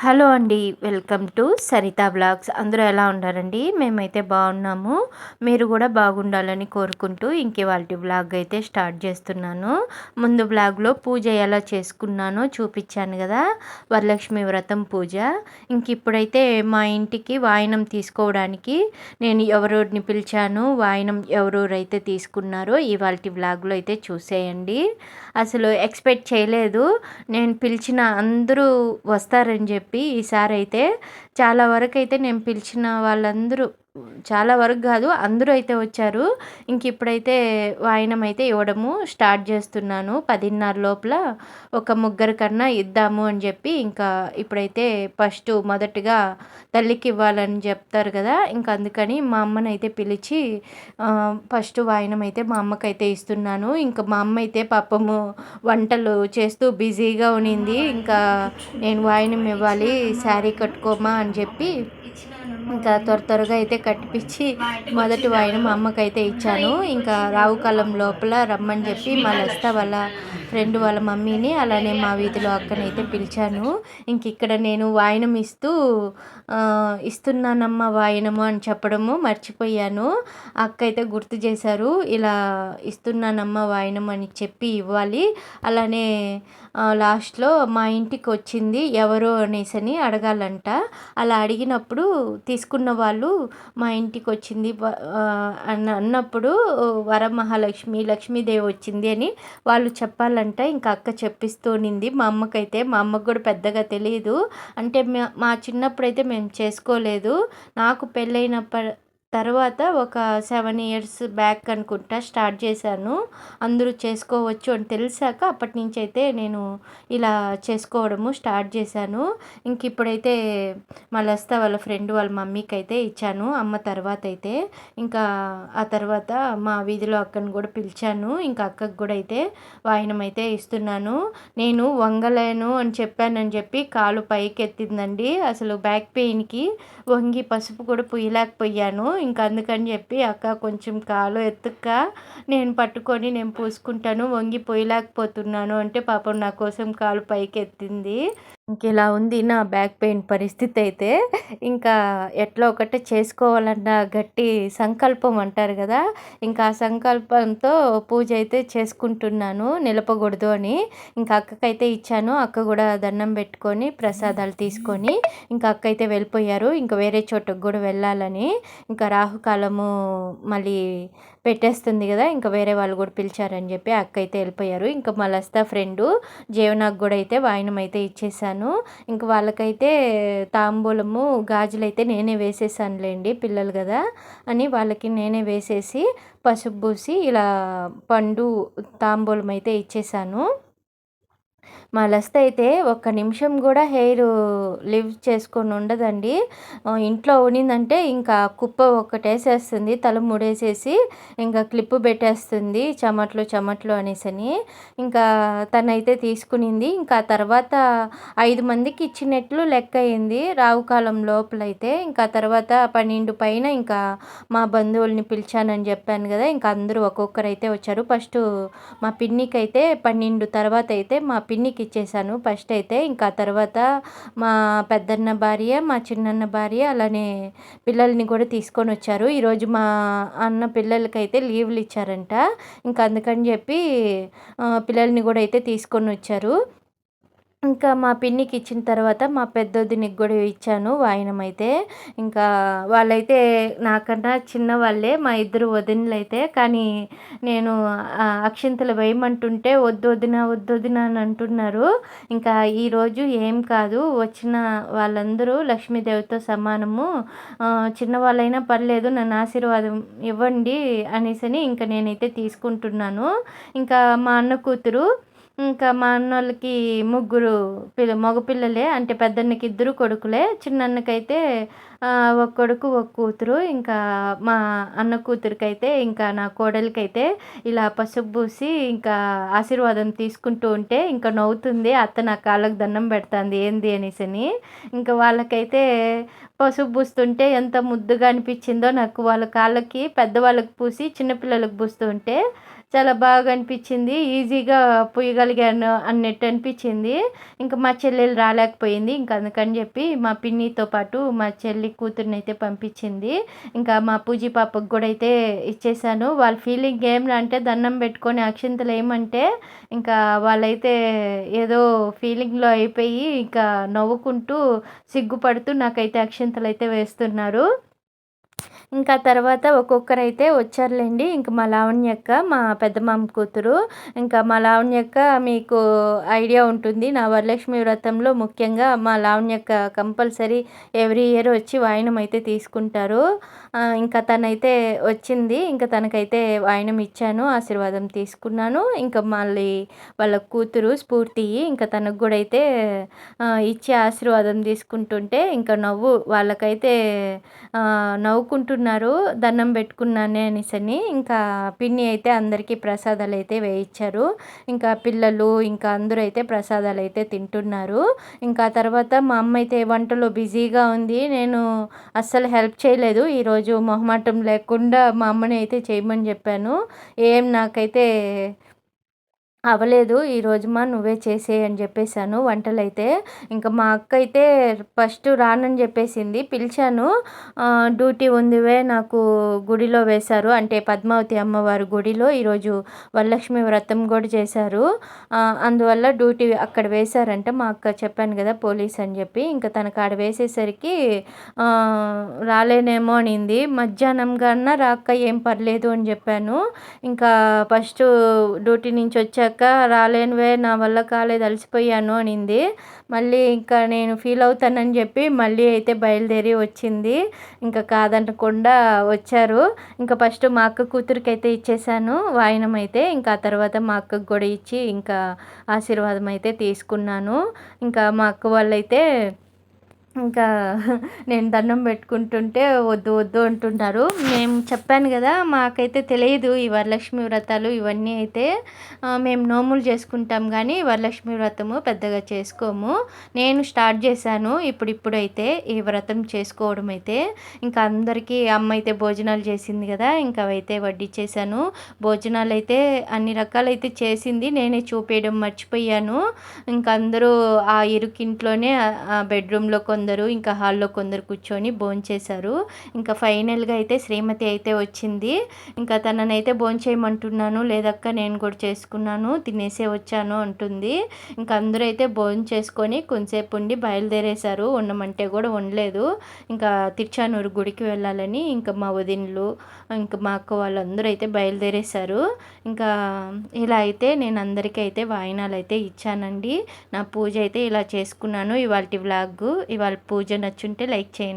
Hello అండి. Welcome to Saritha vlogs. అందరూ ఎలా ఉన్నారండి? మేమైతే బాగున్నాము. మీరు కూడా బాగుండాలని కోరుకుంటూ ఇవాల్టి వ్లాగ్ అయితే స్టార్ట్ చేస్తున్నాను. ముందు వ్లాగ్లో పూజ ఎలా చేసుకున్నానో చూపించాను కదా, వరలక్ష్మి వ్రతం పూజ. ఇప్పుడైతే మా ఇంటికి వాయనం తీసుకోవడానికి నేను ఎవరెవరిని పిలిచాను, వాయనం ఎవరెవరైతే తీసుకున్నారో ఇవాల్టి వ్లాగ్లో అయితే చూసేయండి. అసలు ఎక్స్పెక్ట్ చేయలేదు నేను పిలిచిన అందరూ వస్తారని చెప్పి. ఈసారి అయితే చాలా వరకు అయితే నేను పిలిచిన వాళ్ళందరూ, చాలా వరకు కాదు అందరూ అయితే వచ్చారు. ఇప్పుడైతే వాయనం అయితే ఇవ్వడము స్టార్ట్ చేస్తున్నాను. 10:30 లోపల ఒక ముగ్గురు కన్నా ఇద్దాము అని చెప్పి ఇప్పుడైతే ఫస్ట్ మొదటగా తల్లికి ఇవ్వాలని చెప్తారు కదా, అందుకని మా అమ్మని అయితే పిలిచి ఫస్ట్ వాయనం అయితే మా అమ్మకైతే ఇస్తున్నాను. మా అమ్మ అయితే పాపము వంటలు చేస్తూ బిజీగా ఉన్నింది. నేను వాయనం ఇవ్వాలి, శారీ కట్టుకోమా అని చెప్పి త్వరగా అయితే కట్టిపించి మొదటి వాయనం మా అమ్మకైతే ఇచ్చాను. రావు కాలం లోపల రమ్మని చెప్పి మా లస్త వాళ్ళ ఫ్రెండ్ వాళ్ళ మమ్మీని, అలానే మా వీధిలో అక్కనైతే పిలిచాను. ఇక్కడ నేను వాయనం ఇస్తున్నానమ్మ వాయనము అని చెప్పడము మర్చిపోయాను. అక్క అయితే గుర్తు చేశారు, ఇలా ఇస్తున్నానమ్మ వాయనం అని చెప్పి ఇవ్వాలి. అలానే లాస్ట్లో మా ఇంటికి వచ్చింది ఎవరో అనేసి అడగాలంట. అలా అడిగినప్పుడు తీసుకున్న వాళ్ళు మా ఇంటికి వచ్చింది అన్నప్పుడు వరమహాలక్ష్మి లక్ష్మీదేవి వచ్చింది అని వాళ్ళు చెప్పాలంట. అక్క చెప్పిస్తూ ఉన్నింది మా అమ్మకైతే. మా అమ్మకు కూడా పెద్దగా తెలియదు, అంటే మా చిన్నప్పుడైతే మేము చేసుకోలేదు. నాకు పెళ్ళైనప్పటి తర్వాత ఒక 7 years బ్యాక్ అనుకుంటా స్టార్ట్ చేశాను. అందరూ చేసుకోవచ్చు అని తెలిసాక అప్పటి నుంచి అయితే నేను ఇలా చేసుకోవడము స్టార్ట్ చేశాను. ఇప్పుడైతే మా లస్త వాళ్ళ ఫ్రెండ్ వాళ్ళ మమ్మీకి అయితే ఇచ్చాను అమ్మ తర్వాత అయితే. ఆ తర్వాత మా వీధిలో అక్కను కూడా పిలిచాను. అక్కకు కూడా అయితే వాయనం అయితే ఇస్తున్నాను. నేను వంగలేను అని చెప్పి కాలు పైకి ఎత్తిందండి. అసలు బ్యాక్ పెయిన్కి వంగి పసుపు కూడా పుయ్యలేకపోయాను. అందుకని చెప్పి అక్క కొంచెం కాలు ఎత్తుక్క, నేను పట్టుకొని నేను పూసుకుంటాను, వంగి పోయలేకపోతున్నాను అంటే పాపం నా కోసం కాలు పైకి ఎత్తింది. ఇలా ఉంది నా బ్యాక్ పెయిన్ పరిస్థితి అయితే. ఎట్లా ఒకటే చేసుకోవాలన్న గట్టి సంకల్పం అంటారు కదా, ఆ సంకల్పంతో పూజ అయితే చేసుకుంటున్నాను నిలపకూడదు అని. అక్కకైతే ఇచ్చాను. అక్క కూడా దండం పెట్టుకొని ప్రసాదాలు తీసుకొని అక్క అయితే వెళ్ళిపోయారు. వేరే చోటకు కూడా వెళ్ళాలని. రాహుకాలము మళ్ళీ పెట్టేస్తుంది కదా, వేరే వాళ్ళు కూడా పిలిచారని చెప్పి అక్క అయితే వెళ్ళిపోయారు. మా లస్తా ఫ్రెండు జీవనాకు కూడా అయితే వాయనం అయితే ఇచ్చేసాను. వాళ్ళకైతే తాంబూలము గాజులు అయితే నేనే వేసేసానులేండి, పిల్లలు కదా అని వాళ్ళకి నేనే వేసేసి పసుపు పూసి ఇలా పండు తాంబూలం అయితే ఇచ్చేసాను. మా లస్త అయితే ఒక్క నిమిషం కూడా హెయిర్ లివ్ చేసుకొని ఉండదండి. ఇంట్లో ఉన్నిందంటే కుప్ప ఒక్కటేసేస్తుంది, తల ముడేసేసి క్లిప్పు పెట్టేస్తుంది చెమట్లు అనేసని. తనైతే తీసుకునింది. తర్వాత 5 మందికి ఇచ్చినట్లు లెక్క అయింది రావు కాలం లోపలైతే. తర్వాత 12 పైన మా బంధువుల్ని పిలిచానని చెప్పాను కదా, అందరూ ఒక్కొక్కరైతే వచ్చారు. ఫస్ట్ మా పిన్నికి అయితే 12 తర్వాత అయితే మా పిన్నికి ఇచ్చేసాను ఫస్ట్ అయితే. తర్వాత మా పెద్దన్న భార్య, మా చిన్నన్న భార్య, అలానే పిల్లల్ని కూడా తీసుకొని వచ్చారు. ఈరోజు మా అన్న పిల్లలకైతే లీవ్లు ఇచ్చారంట. అందుకని చెప్పి పిల్లల్ని కూడా అయితే తీసుకొని వచ్చారు. మా పిన్నికి ఇచ్చిన తర్వాత మా పెద్దొదినికి కూడా ఇచ్చాను వాయనం అయితే. వాళ్ళైతే నాకన్నా చిన్నవాళ్ళే, మా ఇద్దరు వదినలు అయితే. కానీ నేను అక్షింతలు వేయమంటుంటే వద్దొదిన అని అంటున్నారు. ఈరోజు ఏం కాదు, వచ్చిన వాళ్ళందరూ లక్ష్మీదేవితో సమానము, చిన్నవాళ్ళైనా పర్లేదు నన్ను ఆశీర్వాదం ఇవ్వండి అనేసి నేనైతే తీసుకుంటున్నాను. మా అన్న కూతురు, మా అన్నోళ్ళకి 3 మగపిల్లలే, అంటే పెద్దన్నకి 2 కొడుకులే, చిన్నన్నకైతే ఒక కొడుకు, ఒక కూతురు. ఇంకా మా అన్న కూతురికైతే ఇంకా నా కోడలికైతే ఇలా పసుపు పూసి ఇంకా ఆశీర్వాదం తీసుకుంటూ ఉంటే ఇంకా నవ్వుతుంది. అత్త నా కాళ్ళకి దండం పెడతాంది ఏంది అనేసని. ఇంకా వాళ్ళకైతే పసుపు పూస్తుంటే ఎంత ముద్దుగా అనిపించిందో నాకు. వాళ్ళ కాళ్ళకి పెద్దవాళ్ళకి పూసి చిన్న పిల్లలకు పూస్తూ ఉంటే చాలా బాగా అనిపించింది. ఈజీగా పూయగలిగాను అన్నట్టు అనిపించింది. ఇంకా మా చెల్లెలు రాలేకపోయింది. ఇంక అందుకని చెప్పి మా పిన్నితో పాటు మా చెల్లి కూతురినైతే పంపించింది. ఇంకా మా పూజీ పాపకు కూడా అయితే ఇచ్చేసాను. వాళ్ళ ఫీలింగ్ ఏమిరా అంటే దండం పెట్టుకొని అక్షింతలు ఏమంటే ఇంకా వాళ్ళైతే ఏదో ఫీలింగ్లో అయిపోయి ఇంకా నవ్వుకుంటూ సిగ్గుపడుతూ నాకైతే అక్షింతలు అయితే వేస్తున్నారు. ఇంకా తర్వాత ఒక్కొక్కరైతే వచ్చారులేండి. ఇంక మా లావణ్యక్క మా పెద్దమామ కూతురు. ఇంకా మా లావణ్యక్క మీకు ఐడియా ఉంటుంది. నా వరలక్ష్మి వ్రతంలో ముఖ్యంగా మా లావణ్యక్క కంపల్సరీ ఎవ్రీ ఇయర్ వచ్చి వాయినం అయితే తీసుకుంటారు. ఇంకా తనైతే వచ్చింది. ఇంకా తనకైతే వాయినం ఇచ్చాను, ఆశీర్వాదం తీసుకున్నాను. ఇంకా మళ్ళీ వాళ్ళ కూతురు స్ఫూర్తి ఇంకా తనకు కూడా అయితే ఇచ్చి ఆశీర్వాదం తీసుకుంటుంటే ఇంకా వాళ్ళకైతే నవ్వుకుంటున్నారు దండం పెట్టుకున్నానే అనేసని. ఇంకా పిన్ని అయితే అందరికీ ప్రసాదాలు అయితే వేయించారు. ఇంకా పిల్లలు ఇంకా అందరూ అయితే ప్రసాదాలు అయితే తింటున్నారు. ఇంకా తర్వాత మా అమ్మ అయితే వంటలో బిజీగా ఉంది. నేను అస్సలు హెల్ప్ చేయలేదు ఈరోజు. మొహమాటం లేకుండా మా అమ్మని అయితే చేయమని చెప్పాను. నాకైతే అవ్వలేదు ఈరోజు నువ్వే చేసేయి అని చెప్పేసాను వంటలైతే. ఇంకా మా అక్క అయితే ఫస్ట్ రానని చెప్పేసింది. పిలిచాను, డ్యూటీ ఉందివే నాకు గుడిలో వేశారు, అంటే పద్మావతి అమ్మవారి గుడిలో ఈరోజు వరలక్ష్మి వ్రతం కూడా చేశారు. అందువల్ల డ్యూటీ అక్కడ వేశారంట. మా అక్క చెప్పాను కదా పోలీస్ అని చెప్పి. ఇంకా తనకు ఆడ వేసేసరికి రాలేనేమో అనింది. మధ్యాహ్నం కన్నా రాక ఏం పర్లేదు అని చెప్పాను. ఇంకా ఫస్ట్ డ్యూటీ నుంచి వచ్చాక రాలేనువే నా వల్ల కాలేదు అలసిపోయాను అనింది. మళ్ళీ ఇంకా నేను ఫీల్ అవుతానని చెప్పి మళ్ళీ అయితే బయలుదేరి వచ్చింది. ఇంకా కాదనకుండా వచ్చారు. ఇంకా ఫస్ట్ మా అక్క కూతురికి అయితే ఇచ్చేసాను వాయినం అయితే. ఇంకా ఆ తర్వాత మా అక్కకు కూడా ఇచ్చి ఇంకా ఆశీర్వాదం అయితే తీసుకున్నాను. ఇంకా మా అక్క వాళ్ళైతే ఇంకా నేను దండం పెట్టుకుంటుంటే వద్దు వద్దు అంటున్నారు. మేము చెప్పాను కదా మాకైతే తెలియదు ఈ వరలక్ష్మి వ్రతాలు ఇవన్నీ అయితే. మేము నోములు చేసుకుంటాం కానీ వరలక్ష్మి వ్రతము పెద్దగా చేసుకోము. నేను స్టార్ట్ చేశాను ఇప్పుడైతే ఈ వ్రతం చేసుకోవడం అయితే. ఇంకా అందరికీ అమ్మ అయితే భోజనాలు చేసింది కదా, ఇంకా అవైతే వడ్డించేసాను. భోజనాలు అయితే అన్ని రకాలైతే చేసింది, నేనే చూపేయడం మర్చిపోయాను. ఇంకా అందరూ ఆ ఇరుకింట్లోనే బెడ్రూమ్లో కొందరు ఇంకా హాల్లో కొందరు కూర్చొని భోంచేశారు. ఇంకా ఫైనల్గా అయితే శ్రీమతి అయితే వచ్చింది. ఇంకా తననైతే భోంచేయమంటున్నాను, లేదక్క నేను కూడా చేసుకున్నాను తినేసే వచ్చాను అంటుంది. ఇంకా అందరూ అయితే భోంచేసుకొని కొంతసేపు ఉండి బయలుదేరేశారు. ఉండమంటే కూడా ఉండలేదు. ఇంకా తిరుచానూరు గుడికి వెళ్ళాలని ఇంకా మా వదినలు ఇంకా మా అక్క వాళ్ళందరూ అయితే బయలుదేరేశారు. ఇంకా ఇలా అయితే నేను అందరికీ అయితే వాయినాలు అయితే ఇచ్చానండి. నా పూజ అయితే ఇలా చేసుకున్నాను. ఇవాల్టి వ్లాగ్, ఇవాళ పూజ నచ్చుంటే లైక్ చేయండి.